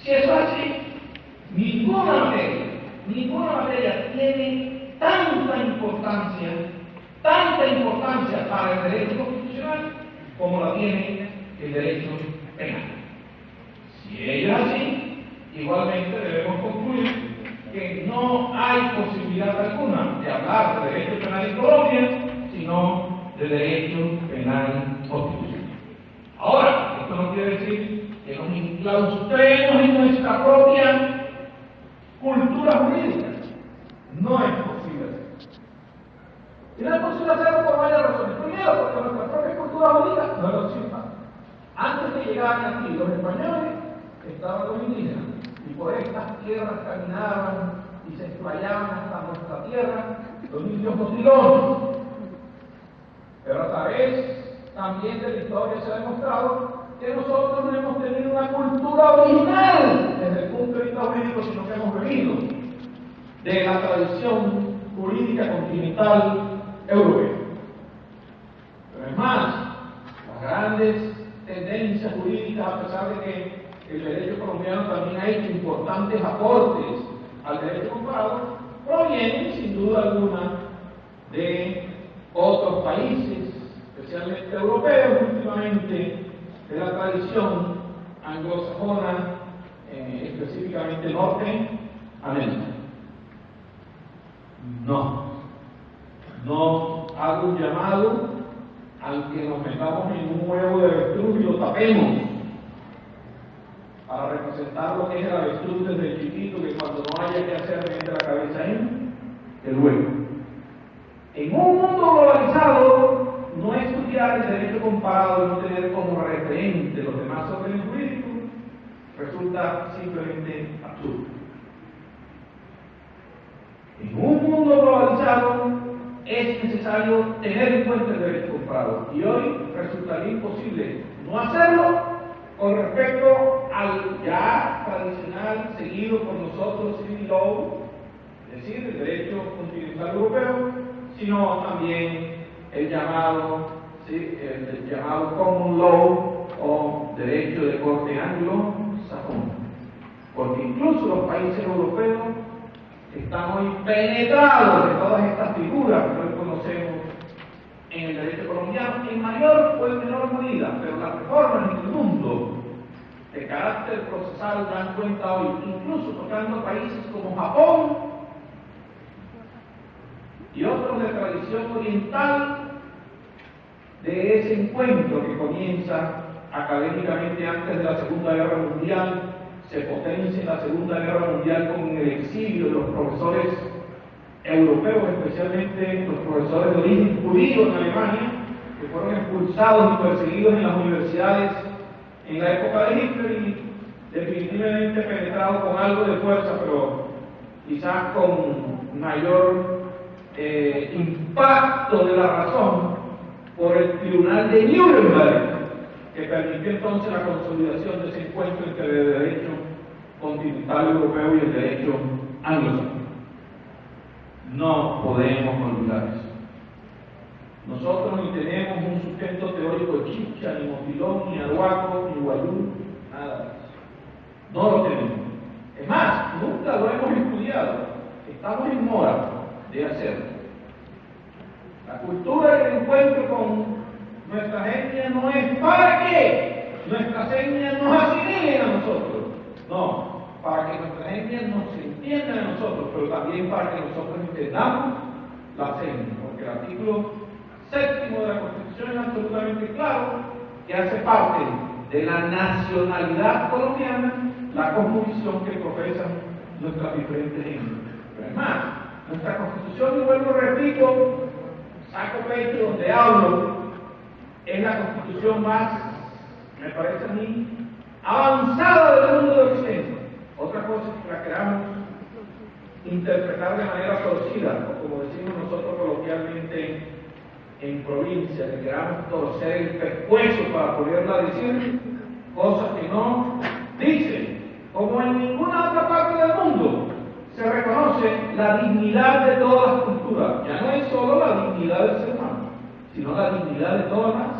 Si eso es así, ninguna materia tiene tanta importancia para el derecho constitucional como la tiene el derecho penal. Si ello es así, igualmente debemos concluir que no hay posibilidad alguna de hablar de derecho penal en Colombia, sino de derecho penal constitucional. Ahora, esto no quiere decir que nos enclaustremos en nuestra propia cultura jurídica. No es posible hacerlo. Y no es posible hacerlo por varias razones. Primero, porque nuestra propia cultura jurídica no lo existe. Antes de llegar aquí los españoles, estaban los indígenas, y por estas tierras caminaban y se explayaban hasta nuestra tierra los indios motilones. Pero a través también de la historia se ha demostrado que nosotros no hemos tenido una cultura original desde el punto de vista jurídico, sino que hemos bebido de la tradición jurídica continental europea. Pero es más, las grandes tendencias jurídicas, a pesar de que el derecho colombiano también ha hecho importantes aportes al derecho comparado, provienen sin duda alguna de otros países, especialmente europeos, últimamente de la tradición anglosajona, específicamente Norteamérica. No hago un llamado al que nos metamos en un huevo de avestruz y lo tapemos para representar lo que es el avestruz desde el chiquito, que cuando no haya que hacer mete la cabeza en el huevo. En un mundo globalizado, no estudiar el derecho comparado y no tener como referente los demás órdenes jurídicos resulta simplemente absurdo. En un mundo globalizado es necesario tener en cuenta el derecho comparado, y hoy resultaría imposible no hacerlo con respecto al ya tradicional seguido por nosotros civil law, es decir, el derecho continental europeo, sino también el llamado common law o derecho de corte anglosajón, porque incluso los países europeos están hoy penetrados de todas estas figuras que hoy conocemos en el derecho colombiano, en mayor o en menor medida, pero las reformas en el mundo de carácter procesal dan cuenta hoy, incluso tocando países como Japón y otros de tradición oriental, de ese encuentro que comienza académicamente antes de la Segunda Guerra Mundial, se potencia en la Segunda Guerra Mundial con el exilio de los profesores europeos, especialmente los profesores de origen judío en Alemania, que fueron expulsados y perseguidos en las universidades en la época de Hitler, y definitivamente penetrados con algo de fuerza, pero quizás con mayor impacto de la razón, por el Tribunal de Nuremberg, que permitió entonces la consolidación de ese encuentro entre el derecho continental europeo y el derecho anglosajón. No podemos olvidar eso. Nosotros ni tenemos un sustento teórico chicha, ni motilón, ni arhuaco, ni guayú, nada de eso. No lo tenemos. Es más, nunca lo hemos estudiado. Estamos en mora de hacerlo. La cultura del encuentro con nuestra etnia no es para que nuestras etnias nos asimilen a nosotros. No, para que nuestras etnias nos entiendan a nosotros, pero también para que nosotros entendamos las etnias, porque el artículo 7º de la Constitución es absolutamente claro que hace parte de la nacionalidad colombiana la cosmovisión que profesan nuestras diferentes etnias. Pero es más, nuestra Constitución, y vuelvo repito, saco pecho donde hablo, es la Constitución más, me parece a mí, avanzada del mundo de Occidente. Otra cosa es que la queramos interpretar de manera torcida, o como decimos nosotros coloquialmente en provincia, que queramos torcer el pescuezo para poderla decir cosas que no dicen, como en ninguna otra parte del mundo se reconoce la dignidad de todas las culturas. Ya no es solo la dignidad del ser humano, sino la dignidad de todas las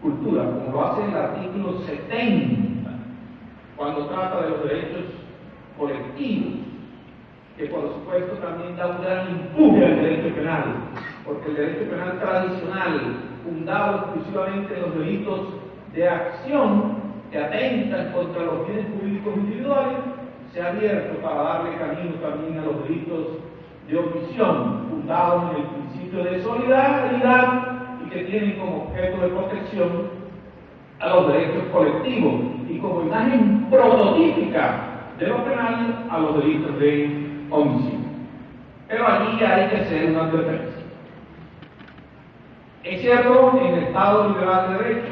culturas, como lo hace el artículo 70, cuando cuando trata de los derechos colectivos, que por supuesto también da un gran empuje al derecho penal, porque el derecho penal tradicional, fundado exclusivamente en los delitos de acción que atentan contra los bienes jurídicos individuales, se ha abierto para darle camino también a los delitos de omisión, fundados en el principio de solidaridad y que tienen como objeto de protección a los derechos colectivos y como imagen prototípica de lo penal a los delitos de omisión. Pero allí hay que hacer una advertencia. Es cierto, en el Estado liberal de derecho,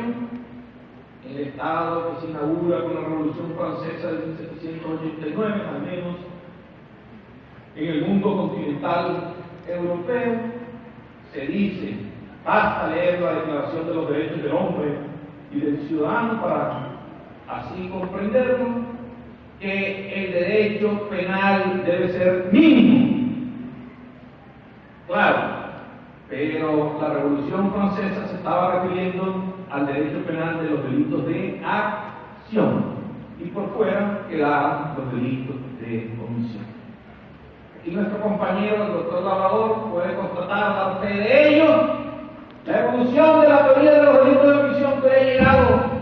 el Estado que se inaugura con la Revolución Francesa de 1789, al menos en el mundo continental europeo, se dice, basta leer la Declaración de los Derechos del Hombre y del Ciudadano para así comprenderlo, que el derecho penal debe ser mínimo. Claro, pero la Revolución Francesa se estaba refiriendo al derecho penal de los delitos de acción y por fuera quedaban los delitos de omisión. Aquí nuestro compañero, el doctor Lavador, puede constatar a usted de ello la evolución de la teoría de los delitos de omisión que ha llegado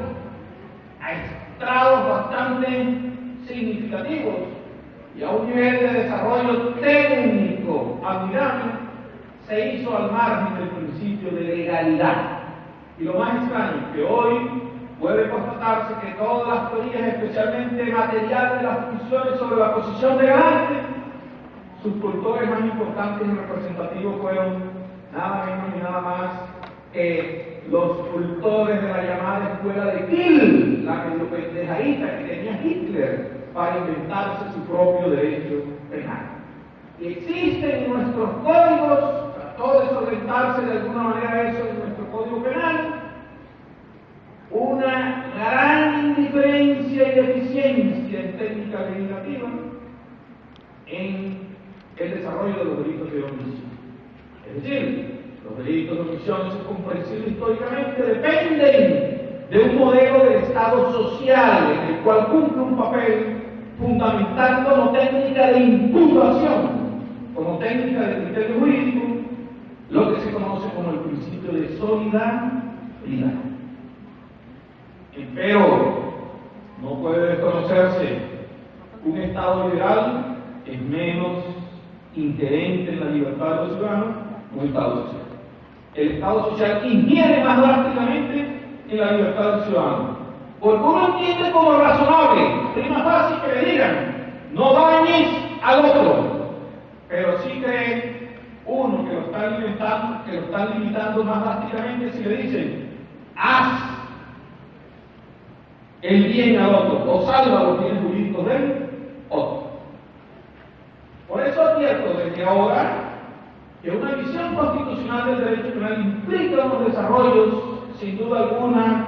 a estrados bastante significativos y a un nivel de desarrollo técnico admirable, se hizo al margen del principio de legalidad. Y lo más extraño es que hoy puede constatarse que todas las teorías, especialmente materiales de las funciones sobre la posición de garante, sus cultores más importantes y representativos fueron nada menos ni nada más que los cultores de la llamada escuela de Kiel, la medio pendejadita que tenía Hitler para inventarse su propio derecho penal. Y existen en nuestros códigos, trató de solventarse de alguna manera eso en nuestro código penal, una gran indiferencia y deficiencia en técnica legislativa en el desarrollo de los delitos de omisión. Es decir, los delitos de omisión, eso es comprensible históricamente, dependen de un modelo del Estado social en el cual cumple un papel fundamental como técnica de imputación, como técnica de criterio jurídico, lo que se conoce como el principio de solidaridad. Pero no puede desconocerse un Estado liberal es menos inherente en la libertad de los ciudadanos que un Estado social. El Estado social infiere más drásticamente en la libertad del ciudadano, porque uno entiende como razonable, es más fácil que le digan, no dañes al otro, pero sí cree uno que lo están limitando más drásticamente si le dicen, haz el bien al otro, o salva los bienes jurídicos del otro. Por eso advierto desde ahora que una visión constitucional del derecho penal implica unos desarrollos, sin duda alguna,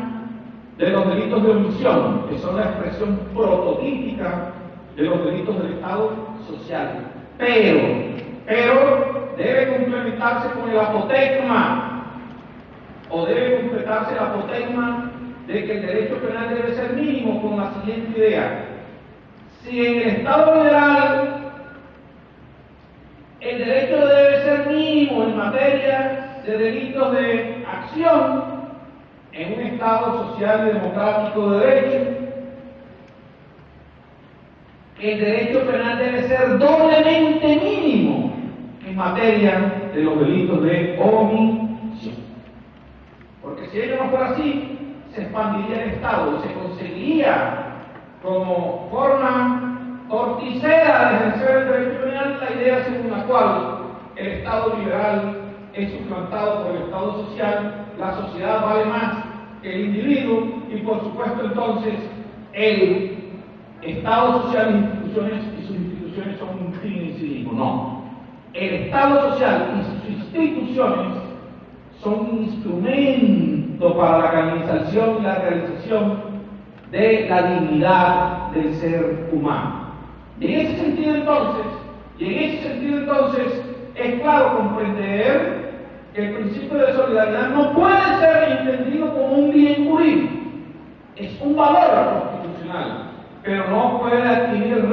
de los delitos de omisión, que son la expresión prototípica de los delitos del Estado social. Pero debe complementarse con el apotegma, o debe completarse el apotegma de que el derecho penal debe ser mínimo con la siguiente idea. Si en el Estado liberal el derecho debe ser mínimo en materia de delitos de acción, en un Estado social y democrático de derecho, el derecho penal debe ser doblemente mínimo en materia de los delitos de omisión. Porque si ello no fuera así, se expandiría el Estado y se conseguiría como forma torticera de ejercer el derecho penal la idea según la cual el Estado liberal es suplantado por el Estado social, la sociedad vale más que el individuo y por supuesto entonces el Estado social y sus instituciones son un fin en sí mismo. No, el Estado social y sus instituciones son un instrumento para la canalización y la realización de la dignidad del ser humano. Y en ese sentido entonces, es claro comprender que el principio de solidaridad no puede ser entendido como un bien jurídico. Es un valor constitucional, pero no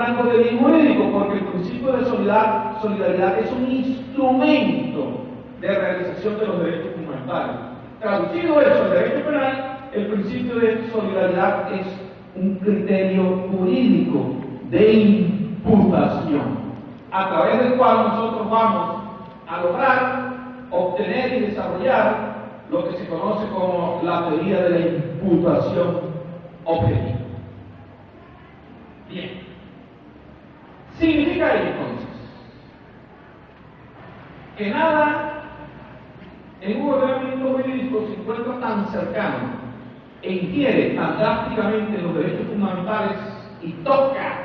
rango de bien jurídico, porque el principio de solidaridad es un instrumento de realización de los derechos fundamentales. Traducido eso al derecho penal, el principio de solidaridad es un criterio jurídico de imputación, a través del cual nosotros vamos a lograr obtener y desarrollar lo que se conoce como la teoría de la imputación objetiva. Bien. Significa entonces que nada en un ordenamiento jurídico se encuentra tan cercano e infiere tan drásticamente los derechos fundamentales y toca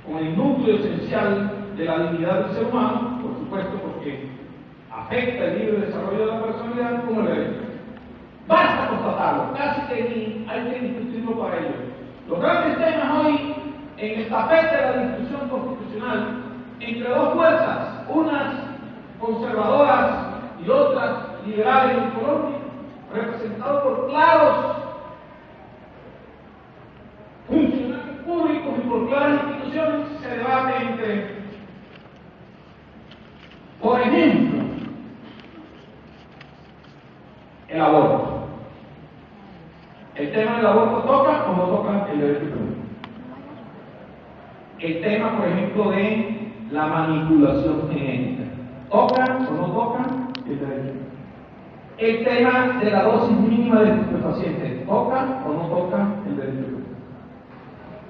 con el núcleo esencial de la dignidad del ser humano, por supuesto porque afecta el libre desarrollo de la personalidad, como el derecho. Basta constatarlo, casi que ni hay que discutirlo para ello. Los grandes temas hoy en el tapete de la discusión constitucional entre dos fuerzas, unas conservadoras y otras liberales en Colombia, representados por claros funcionarios públicos y por claras instituciones, se debate entre, por ejemplo, el aborto. ¿El tema del aborto toca o no toca el derecho penal? El tema, por ejemplo, de la manipulación genética. ¿Toca o no toca el derecho penal? El tema de la dosis mínima de estupefacientes. ¿Toca o no toca el derecho penal?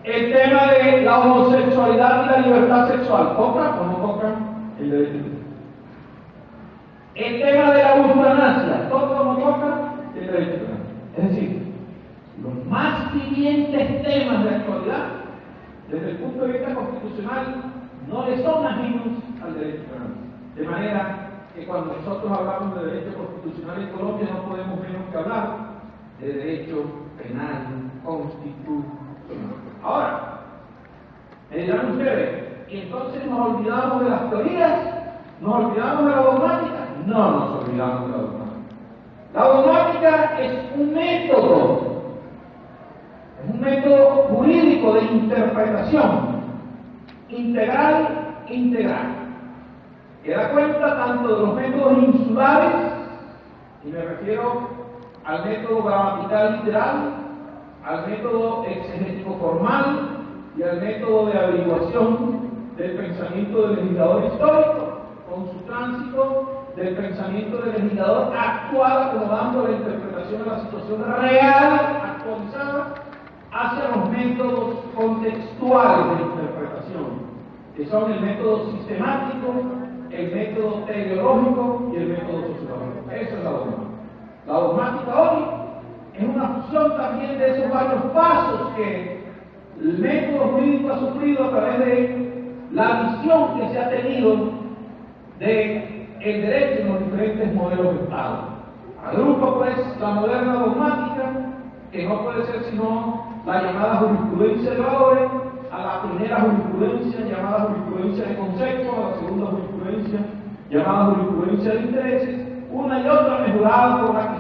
El tema de la homosexualidad y la libertad sexual. ¿Toca o no toca el derecho penal? El tema de la eutanasia. ¿Toca o no toca el derecho penal? Es decir, los más vivientes temas de actualidad, desde el punto de vista constitucional, no le son ajenos al derecho penal. De manera que cuando nosotros hablamos de derecho constitucional en Colombia no podemos menos que hablar de derecho penal constitucional. Ahora, me dirán ustedes, ¿y entonces nos olvidamos de las teorías? ¿Nos olvidamos de la dogmática? No nos olvidamos de la dogmática. La dogmática es un método jurídico de interpretación integral, que da cuenta tanto de los métodos insulares, y me refiero al método gramatical literal, al método exegético formal y al método de averiguación del pensamiento del legislador histórico, con su tránsito del pensamiento del legislador actual, acomodando la interpretación de la situación real, actualizada, hacia los métodos contextuales de interpretación, que son el método sistemático, el método teleológico y el método sociológico. Esa es la dogmática. La dogmática hoy es una fusión también de esos varios pasos que el método jurídico ha sufrido a través de la visión que se ha tenido de el derecho en los diferentes modelos de Estado. Agrupa pues la moderna dogmática, que no puede ser sino la llamada jurisprudencia de valores, a la primera jurisprudencia llamada jurisprudencia de conceptos, a la segunda jurisprudencia llamada jurisprudencia de intereses, una y otra mejorada por la